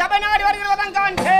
சபை நாடி வருகிறவதான் காண்பே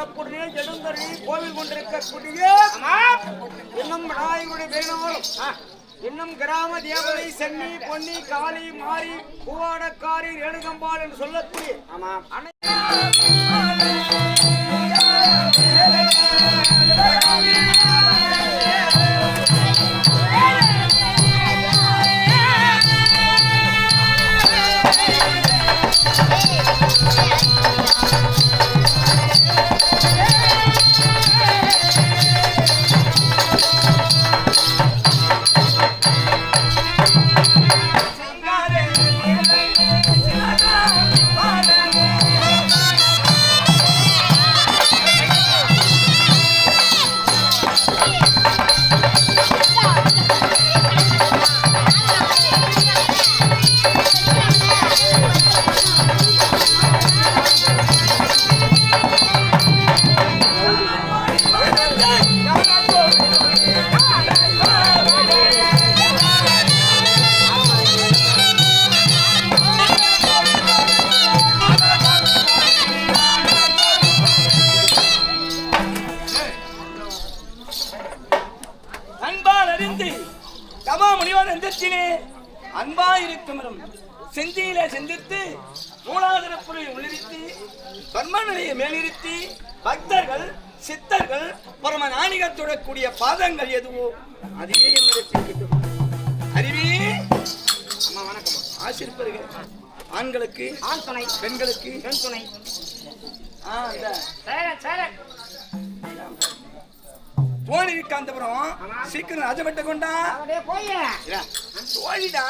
சொல்லக்கூடிய ஜெடுந்தரி கோவில் கொண்டிருக்கக்கூடிய இன்னும் விநாயகருடைய பேனாலும் இன்னும் கிராம தேவதை சென்னி பொன்னி காளி மாறி பூவாடக்காரி ரேணுகம்பாள் என்று சொல்லக்கூடிய செந்தியிலே சிந்தித்து மூலாதார பொருளை உள்ளிருத்தி பர்ம நிலையை மேலிருத்தி பக்தர்கள் சித்தர்கள் பரம நாணிகள் தொடக்கூடிய பாதங்கள் எதுவோ அதையே என்னிடத்தில் அறிவி அம்மா வணக்கம் ஆசிர்ப்பர்கள் ஆண்களுக்கு ஆண் துணை பெண்களுக்கு பெண் துணை தோழி காந்தபுரம் சீக்கிரம் ராஜபட்ட கொண்டா தோழிடா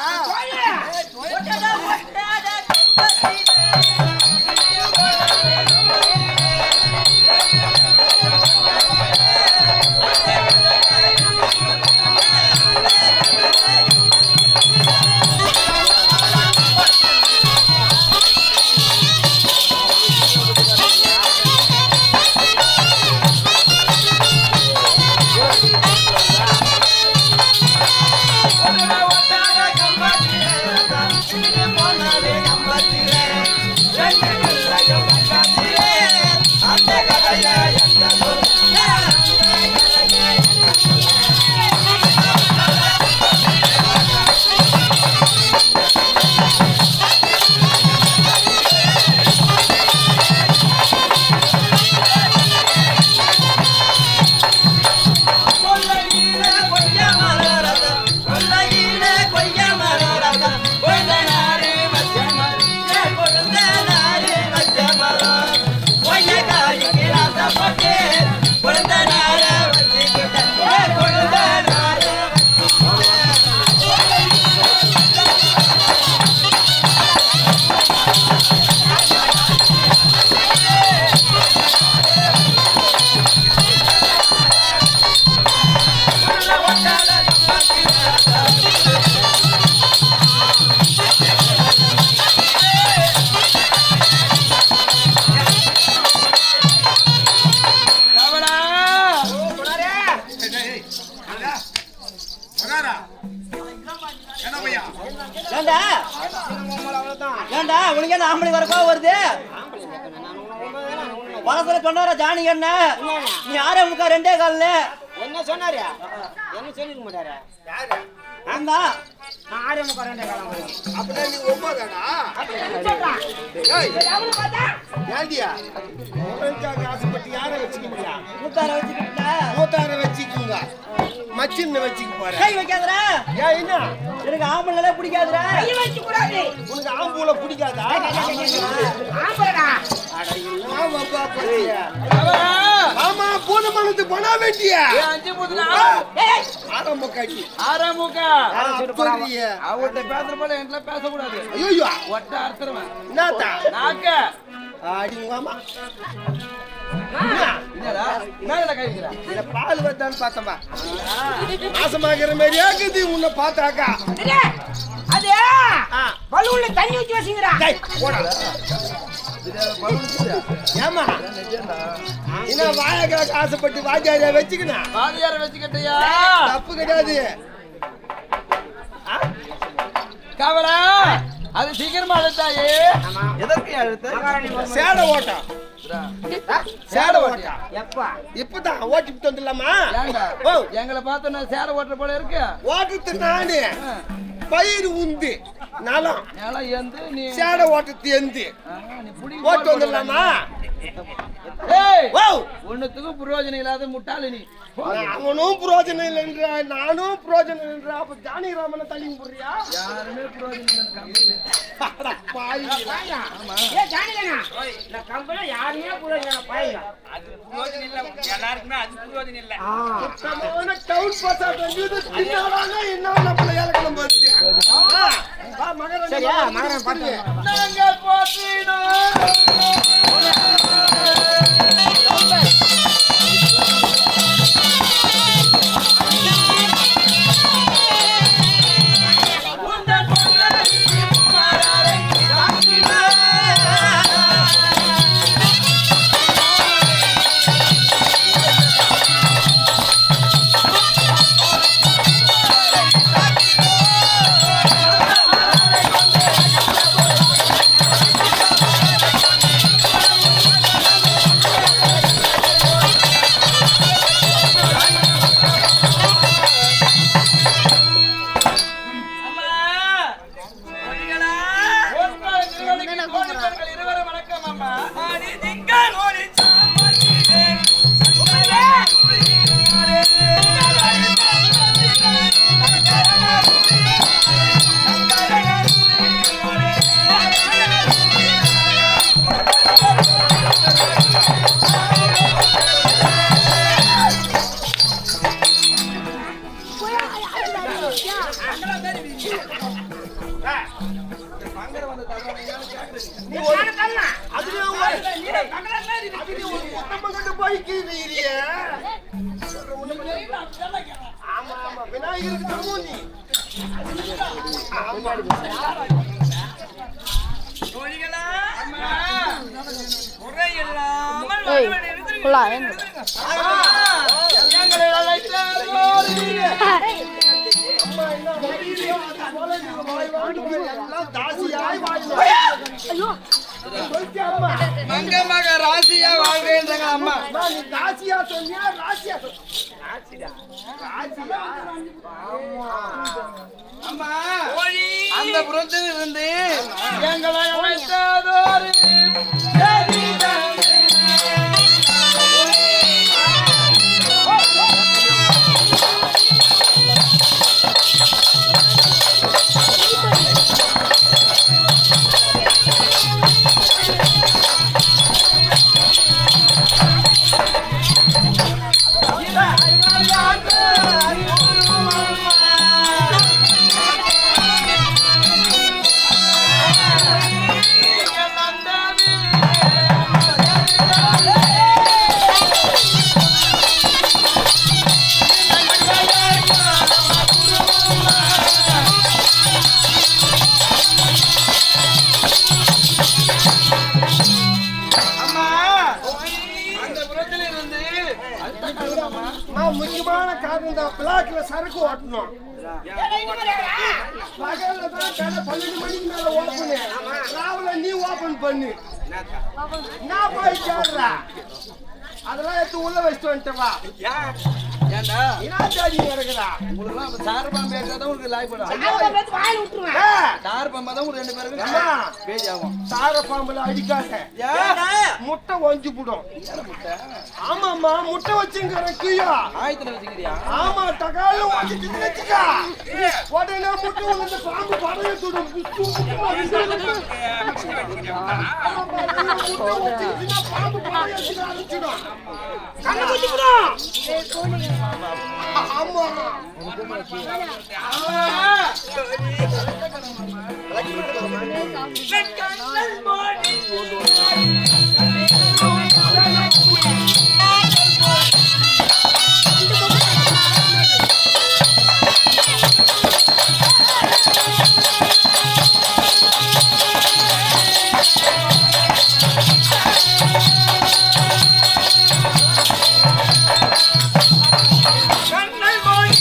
ஏண்டா உனக்கு என்ன ஆம்பளை வரப்பா வருது பலசல சொன்னாரா ஜானி என்ன நீ ஆரே முக்கா ரெண்டே கால்ல என்ன சொன்னாரு என்ன சொல்லிக்க மாட்டாரு ஆந்தா நான் ஆரே முக்கா ரெண்டே கால் அப்படியே நீ ஒன்பதாடா ஏண்டியா ஆசைப்பட்டு யார வச்சுக்கிறியா மூத்தார வச்சுக்கிட்ட மூத்தார வச்சுக்குங்க மச்சின்ன வச்சுக்க போறேன் கை வைக்காதடா ஏன் என்ன எனக்கு ஆம்பளை பிடிக்காதடா கை வைக்க கூடாது உனக்கு ஆம்பூல பிடிக்காதா ஆம்பளடா அட இல்ல பாப்பா பத்தியா ஆமா போன மனது பணா வேண்டியா 5 முதுனா ஆரம்பக்காட்டி ஆரம்பக்கா சொல்றியே அவட்ட பேசுற போல என்ல பேச கூடாது ஐயோ ஒட்ட அர்த்தமா என்னடா நாக்க ஆடிங்கம்மா என்னடா மேல கை வைக்கற இல்ல பால் வந்தான்னு பார்த்தமா மாசமாகிற மாதிரி ஆகுது உன்னை பார்த்தாக்கா அது பலூன்ல தண்ணி ஊத்தி வச்சிங்கடா டேய் போடா ஏமா என்ன வாயக்கா ஆசைப்பட்டு வாஜாரியா வச்சுக்கணும் வாதியார வச்சுக்கிட்டியா தப்பு கிடையாது கவலா அது சீக்கிரமா அழுத்தாயே எதற்கு அழுத்த சேட ஓட்டம் சேடை ஓட்டா எப்பா இப்பதான் ஓட்டிட்டு வந்துடலாமா? ஓ எங்களை பார்த்தோன்னா சேர ஓட்டுற போல இருக்கு. ஓட்டுறது நானு பயிர் உந்து நலம் நிலம் எந்து நீ சேடை ஓட்டத்து எந்து நீ புடி ஓட்டு வந்துடலாமா? ஏய் ஓ ஒண்ணுத்துக்கும் பிரயோஜனம் இல்லாத முட்டாளு நீ. அவனும் புரோஜனம் இல்லைன்ற நானும் புரோஜனம் இல்லைன்ற அப்ப ஜானகிராமனை தள்ளி போடுறியா? யாருமே பிரயோஜனம் இல்லைன்னு கம்பெனி. ஏ ஜானிகனா இந்த கம்பெனி யாருமே புரோஜனம் பாய்ங்க அது புரோஜனம் இல்ல எல்லாருக்குமே அது புரோஜனம் இல்ல நம்ம டவுன் பாஸா வந்து தின்னாலானே என்ன நம்மள ஏலக்கலம் போச்சு. வா மகரன் சரியா மகரன் பாத்து நாங்க போற்றினோ மங்கமாக ராசியா வாழ்றேன்றாங்க அம்மா. நீ தாசியா சொன்னியா ராசியா அம்மா அந்த புறத்தில் இருந்து எங்களை அழைத்ததோரு முக்கியமான காரணம் தான் பிளாக்ல சரக்கு ஓட்டணும். பகல்ல தான் கடை 12 மணிக்கு மேல ஓப்பனு. ராவுல நீ ஓபன் பண்ணு. நான் போய் சேர்றா. அதெல்லாம் எடுத்து உள்ள வச்சுட்டு வந்துட்டவா. ஏண்டா என்ன ஜாதி நடக்குதா? உங்களுக்குலாம் அப்ப சார் பம்பு ஏற்றாதான் உங்களுக்கு லாய் படும். சார் பம்பா தான் ஒரு 2 பேருக்கு பேஜ் ஆகும். சார பாம்புல அடிக்காத. முட்டை ஒஞ்சு போடும். ஆமாமா முட்டை வச்சுங்கிற கீழே ஆயத்துல வச்சுக்கிறியா? ஆமா தகால ஓடிட்டு நிக்கா. உடனே முட்டை வந்து பாம்பு படைய சுடும். பாம்பு படைய சுடும். கண்ணு குத்திடும். ஆமா கண்ணல் போய்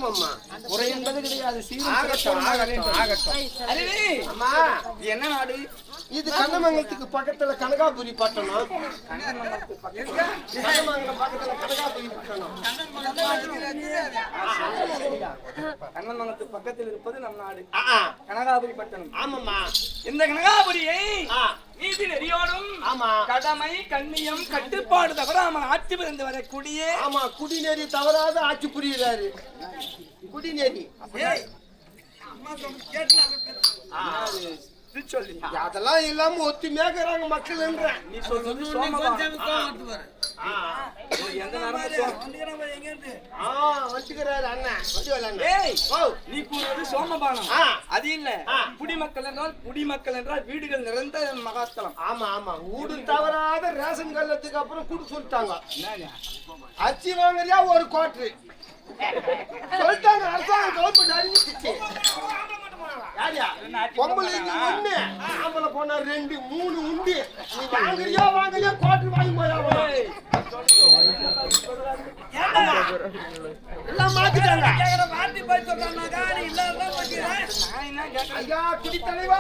ஆகட்டும் அம்மா. குறை என்பது கிடையாது. ஆகட்டும், ஆகட்டும், ஆகட்டும். அறிவி, அம்மா, இது என்ன நாடு? இது கண்ணமங்கலத்துக்கு பக்கத்துல கனகாபுரி பட்டணம். கண்ணமங்கலம் பக்கத்துல கனகாபுரி பட்டணம். கண்ணமங்கலத்துக்கு பக்கத்தில் இருப்பது நம் நாடு ஆ, கனகாபுரி பட்டணம். ஆமாம்மா. இந்த கனகாபுரியை ஆ, நீதி நெறியோடும் ஆமா, கடமை கண்ணியம் கட்டுப்பாடு தவறாமல் ஆட்சி புரிந்து வரக்கூடிய ஆமா. குடிநெறி தவறாத ஆட்சி புரியுறாரு. குடிநெறி ஏய், அம்மா சொன்ன கேட்டு சொல்லி அதெல்லாம் இல்லாம ஒத்துமையாக்குறாங்க மக்கள்ன்ற. நீ சொல்றது சோமபானம். எந்த நேரமும் வச்சுக்கிறாரு அண்ணன். வச்சுக்கல அண்ணன். ஏய், ஓ, நீ கூறுவது சோமபானம். ஆ. அது இல்ல. குடிமக்கள் என்றால் குடிமக்கள் என்றால் வீடுகள் நிறைந்த மகாஸ்தலம். ஆமா ஆமா. ஊடு தவறாத ரேஷன் கல்லத்துக்கு அப்புறம் குடு சொல்லிட்டாங்க. என்னங்க? அச்சி வாங்குறியா ஒரு கோட்டரு சொல்லிட்டாங்க. அரசாங்கம் கவர்மெண்ட் அறிவிச்சிச்சு. யாரியா பொம்பளைக்கு ஒண்ணு, ஆம்பளை போனா 2 3 உண்டு. நீ வாங்குறியா கோட்டரு வாங்கி போயா எல்லாம் மாத்திட்டாங்க. ஐயா குடி தலைவா,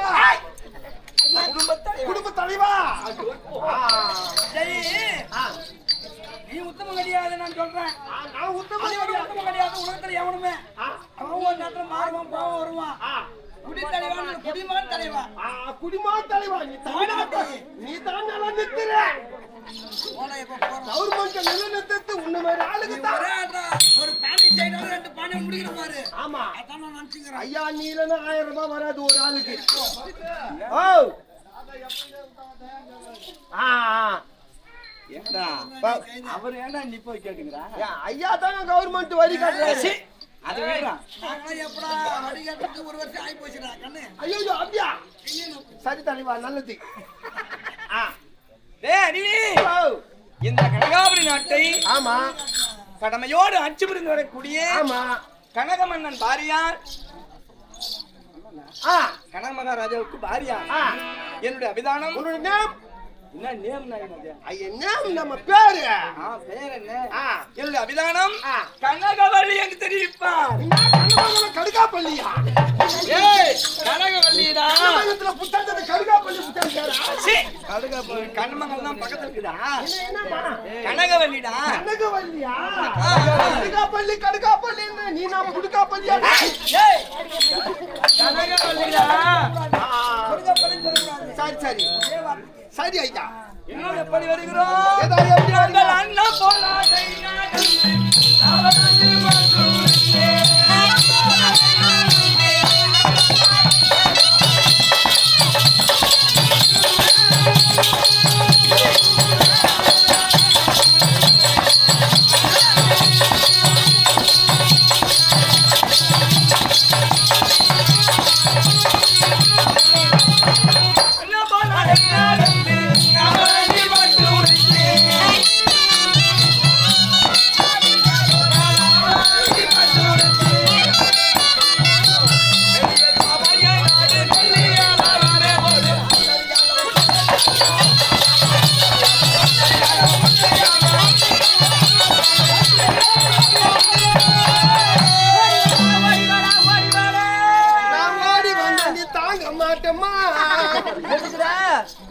குடும்ப தலைவா. நீ உத்தமம் கிடையாது நான் சொல்றேன். நான் உத்தம உத்தமம் கிடையாது உலகத்துல எவனுமே. அவன் ஒரு நேரத்துல மாறுவான் போவான் வருவான். குடி தலைவா குடிமான் தலைவா. குடிமா தலைவா. நீ தான் நல்லா நிறுத்துற. கவர்மெண்ட் நிலைநிறுத்து உன்ன மாதிரி ஆளுக்கு தான். ஒரு பானி சைடால 2 பானி முடிக்கிற பாரு. ஆமா, அதான் நான் நினைச்சுக்கிறேன். ஐயா நீ இல்லைன்னா 1000 ரூபாய் வராது ஒரு ஆளுக்கு. ஓ, ஏண்டா அவர் ஏண்டா நீ போய் கேட்டுக்கிறா? ஐயா தானே கவர்மெண்ட் வரி காட்டுறாரு. அது வேறா. எப்படா வரி கட்டுறதுக்கு 1 வருஷம் ஆகி போச்சுடா கண்ணு. ஐயோ அப்படியா? சரி தலைவா, நல்லது. டேய் அடிவி, இந்த கனகாபுரி நாட்டை ஆமா கடமையோடு ஆட்சி புரிந்து வரக்கூடிய ஆமா கனக மன்னன் பாரியார், கனக மகாராஜாவுக்கு பாரியார். என்னுடைய அபிதானம். உன்னோட நேம் என்ன நேம்? ஐயா நேம் நம்ம பேரு. பேர் என்ன? என்னுடைய அபிதானம் கனகவல்லி என்று தெரிவிப்பார். கடுகாப்பள்ளியா? ஏய், கனகவல்லிடா. கனகத்துல புத்தாண்டத்தை கடுகாப்பள்ளி புத்தாண்டாரா? கடுகாப்பள்ளி கண்ணமங்கலம் தான் பக்கத்துல இருக்குதா? என்னம்மா கனகவல்லிடா. கனகவல்லியா? கடுகாப்பள்ளி நீ நான் புடுகாப்பள்ளியா? ஏய், கனகவல்லிடா. சரி சரி சரி ஐயா. இன்னும் எப்படி வருகிறோம்? ஏதோ எப்படி நாங்கள் அண்ணா போலாதை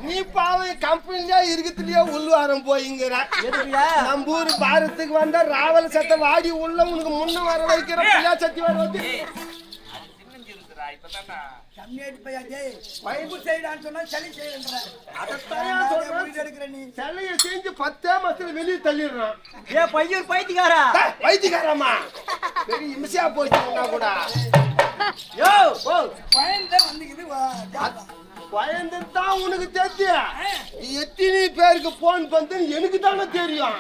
நீ பாவம் கம்பெனியா இருக்குதுலயே உள்வாரம் போயிங்கிற. நம்ம ஊரு பாரத்துக்கு வந்தா ராவல சத்த வாடி உள்ள உனக்கு முன்ன வர வைக்கிற பிள்ளை சத்தி வர வந்து சிலையை செஞ்சு 10 மாசத்துல வெளியே தள்ளிடுறான். பைத்தியக்காரா வைத்தியக்காரமா பெரிய இம்சையா போச்சுன்னா கூட பயந்துதான் உனக்கு தெரியும். எத்தனை பேருக்கு போன் பண்ணு எனக்கு தானே தெரியும்.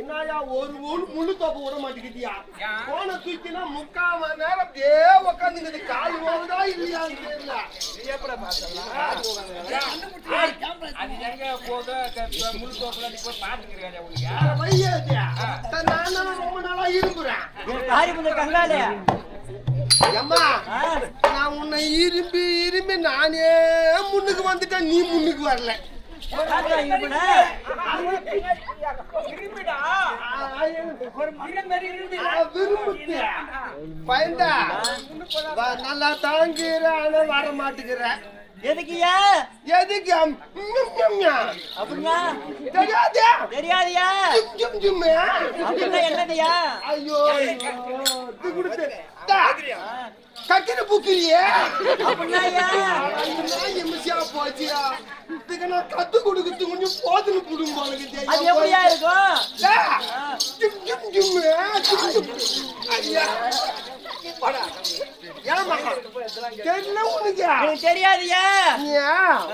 என்னயா ஒரு முழு தோப்பு விட மாட்டேங்கிட்டியா? போன தூக்கினா 3/4 மணி நேரம் அப்படியே உக்காந்துங்குது. கால் போகுதா இல்லையான்னு தெரியல. நான் ரொம்ப நாளா இரும்புறேன். அம்மா நான் உன்னை இரும்பி நானே முன்னுக்கு வந்துட்டேன். நீ முன்னுக்கு வரல. விரும்புது பயந்தா நல்லா தாங்கிற ஆனா வர மாட்டேங்கிற எதுக்குயா எதுக்கு அப்படின்னா தெரியாதே தெரியாதியா அப்படின்னா என்னதியா ஐயோ இது கொடுத்து கக்கின புக்கிரியே அப்படின்னா எம்சியா போச்சியா இதுக்கு நான் கத்து கொடுக்குறது கொஞ்சம் போதுன்னு புடும் போலுக்கு அது எப்படியா இருக்கும் ஐயா தெரியல உனக்கு எனக்கு தெரியாதியா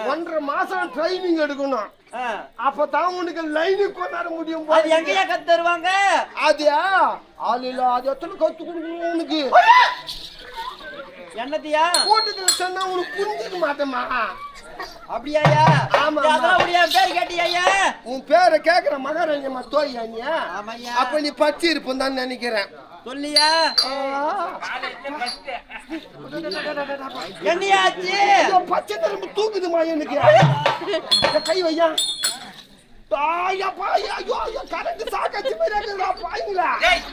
1.5 மாசம் ட்ரைனிங் எடுக்கணும் அப்பதான் உனக்கு லைனு கொண்டாட முடியும் அது எங்கயா கத்து தருவாங்க அதா ஆளில அது எத்தனை கத்து கொடுக்கணும் உனக்கு என்னத்தியா கூட்டத்துல சொன்னா உனக்கு புரிஞ்சுக்க மாட்டேமா அப்படியாயா ஆமா அதெல்லாம் முடியா பேர் கேட்டியா உன் பேரை கேக்குற மகாராணியம்மா தோய்யா நீ ஆமாய்யா அப்ப நீ பச்சி இருப்பேன் தான் நினைக்கிறேன் சொல்லியா என்னையாச்சு பச்சை திரும்ப தூக்குதுமா எனக்கு கை வையா பாயா பாயா ஐயோ கரண்ட் சாக்காச்சு மேரா பாயிங்களா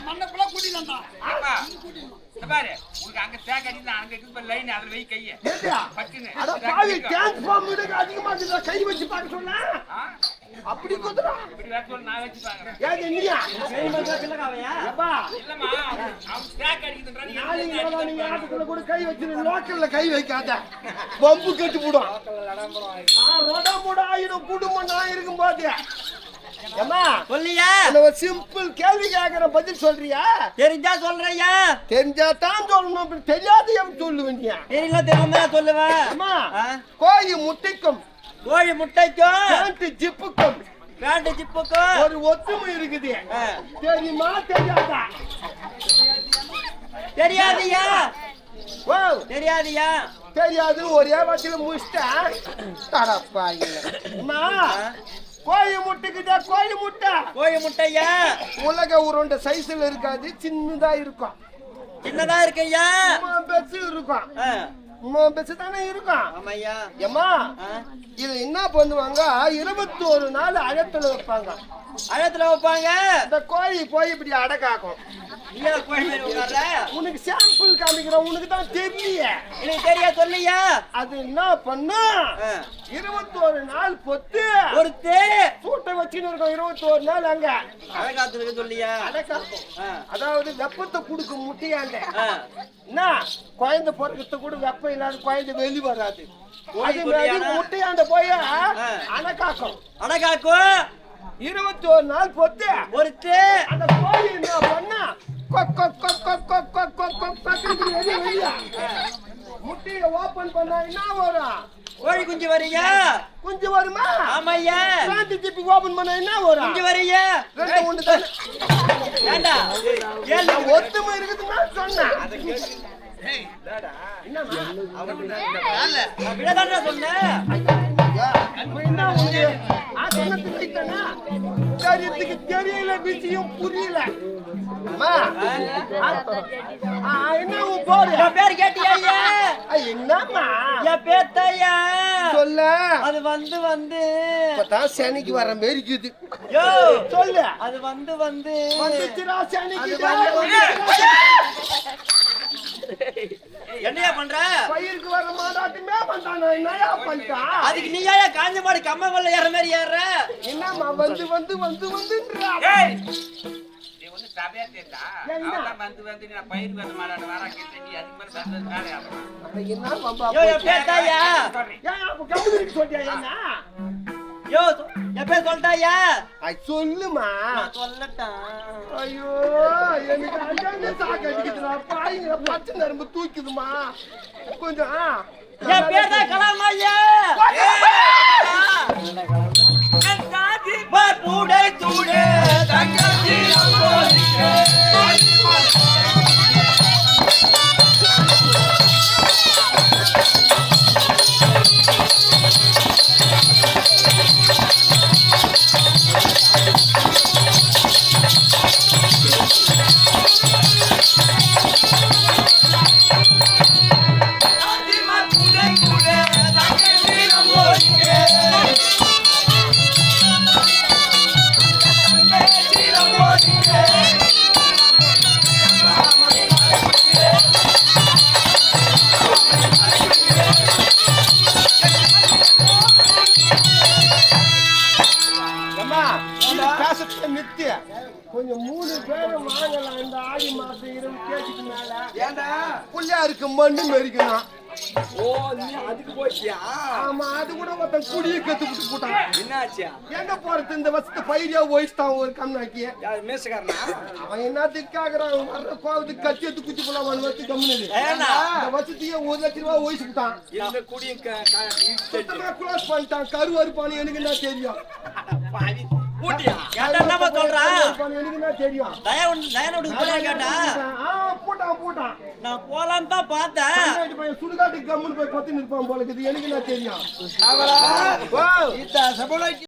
மண்ணக்குள்ள கூட்டிடலாம்டா பாரு உங்களுக்கு அங்க ஸ்டாக் அடினா அங்க இருக்கு லைன் அதுல வை கைய ஏடா அட பாவி டிரான்ஸ்ஃபார்ம் விட அதிகமா இருக்குடா கை வச்சு பார்க்க சொன்னா அப்படி குதுறா இப்படி வர சொல்ல நான் வச்சு பாக்குறேன் ஏய் நீயா கை மச்சா பிள்ளகாவையா அப்பா இல்லம்மா அவன் ஸ்டாக் அடிக்குதுன்றா நீ நீங்க ஆட்டுக்குள்ள கூட கை வச்சிரு லோக்கல்ல கை வைக்காத பம்பு கட்டி போடும் ரோடா போட ஆயிடும் குடும்பம் நான் இருக்கும் போது அம்மா சொல்லியா ஒரு சிம்பிள் கேள்வி கேக்குற பதில் சொல்றியா தெரிஞ்சா சொல்றியா தெரிஞ்சா தான் சொல்லணும் தெரியாது எப்படி சொல்லுவீங்க தெரியல தெரியுமா சொல்லுவேன் அம்மா கோழி முட்டைக்கும் கோழி முட்டைக்கும் பேண்ட் ஜிப்புக்கும் பேண்ட் ஜிப்புக்கும் ஒரு ஒத்துமை இருக்குது தெரியுமா தெரியாதா தெரியாதியா ஓ தெரியாதியா தெரியாது ஒரே வாட்டில முடிச்சிட்டேன் தரப்பாங்க அம்மா கோழி முட்டைக்குதா கோழி முட்டை கோழி முட்டையா உலக உருண்டை சைஸ்ல இருக்காது சின்னதா இருக்கும் சின்னதா இருக்கையா பெருசு இருக்கும் பெருசு தானே இருக்கும் ஆமாய்யா ஏமா இது என்ன பண்ணுவாங்க 21 நாள் அழத்துல வைப்பாங்க அழத்துல வைப்பாங்க இந்த கோழி போய் இப்படி அடக்காக்கும் நீ கோழி மாதிரி உட்கார்ற உனக்கு சாம்பிள் காமிக்கிறேன் உனக்கு தான் தெரியல எனக்கு தெரியா சொல்லியா அது என்ன பண்ணா 21 நாள் பொத்து ஒரு சூட்டை வச்சுன்னு இருக்கும் 21 நாள் அங்க அழகாத்துக்கு சொல்லியா அடக்காக்கும் அதாவது வெப்பத்தை கொடுக்கும் முட்டையாண்ட என்ன குழந்தை பிறகு கூட வெப்பம் இல்லாத குழந்தை வெளி வராது அது மாதிரி முட்டையாண்ட போய் அடக்காக்கும் 21 நாள் பொத்து ஒரு அந்த கோழி என்ன பண்ணா முட்டையை ஓபன் பண்ணா என்ன வரும் கோழி குஞ்சு வரியா குஞ்சு வருமா ஆமாய்யா பிளான்ட் ஜிப்பி ஓபன் பண்ணா என்ன வரும் குஞ்சு வரியா ரெண்டு ஒண்ணு தான் ஏண்டா ஏழு ஒத்துமை இருக்குதுன்னா சொன்னேன் விடதாண்டா சொன்னேன் தெரியல விஷயம் புரியல என்ன என் பேர் கேட்டியா என்னம்மா என் பேத்தையா சொல்ல அது வந்து இப்பதான் சனிக்கு வர மாதிரி இருக்குது யோ சொல்லு அது வந்து வந்துச்சுடா சனிக்கு என்னையா பண்ற பயிருக்கு வர மாட்டாட்டுமே வந்தானா என்னையா பண்ணிட்டா அதுக்கு நீ ஏன் காஞ்ச மாடி கம்மங்கல்ல ஏற மாதிரி ஏற என்னம்மா வந்துன்றா நீ வந்து சபையா தேட்டா அவன் வந்து நான் பயிர் வந்து மாடாட வர கேட்ட நீ அதுக்கு மேல சந்தோஷம் வேற ஆகும் என்ன பம்பா யோ என் பேத்தாயா ஏன் அப்ப கம்பெனிக்கு சொல்றியா என்ன யோ என் பேர் சொல்லிட்டாயா சொல்லுமா நான் சொல்லட்டான் ஐயோ எனக்கு அஞ்சாங்க சாக்கு அடிக்குதுடா பாயிங்க பச்சை நரம்பு தூக்குதுமா கொஞ்சம் என் பேர் தான் கலாமாயா பூடை தூடே தங்கச்சி பேசத்தை நிறுத்தி கொஞ்சம் 3 பேரும் வாங்கலாம் இந்த ஆடி மாசம் 20 கேஜிக்கு மேல. ஏண்டா புள்ளையாருக்கு மண்ணு மெரிக்கணும். ஓ நீ அதுக்கு போச்சியா? ஆமா, அது கூட ஒருத்தன் குடியை கத்துக்கிட்டு போட்டான். என்னாச்சியா? எங்க போறது இந்த வருஷத்து பயிரியா ஒயிஸ்தான் ஒரு கம்னாக்கி. யார் மேசக்காரனா? அவன் என்னத்துக்காகிறான் வர்ற கோவத்துக்கு கத்தி எடுத்து குச்சி போலாம் வந்து வச்சு கம்முனது. ஏன்னா இந்த வருஷத்தையே 1 லட்சம் ரூபாய் ஒயிச்சுட்டான். இந்த குடியும் சுத்தமா குளாஸ் பண்ணிட்டான். கருவறுப்பானு எனக்கு என்ன தெரியும்? பூட்டியா? என்னமா சொல்றா? எனக்கு என்ன தெரியும்? தயனோட கேட்டா போட்டான் நான் போலான்னு தான் பார்த்தேன். சுடுகாட்டுக்கு கம்முன்னு போய் பத்தி நிற்பான் போல இருக்குது. எனக்கு என்ன தெரியும்? அவளா? ஓ இத சபலாக்கி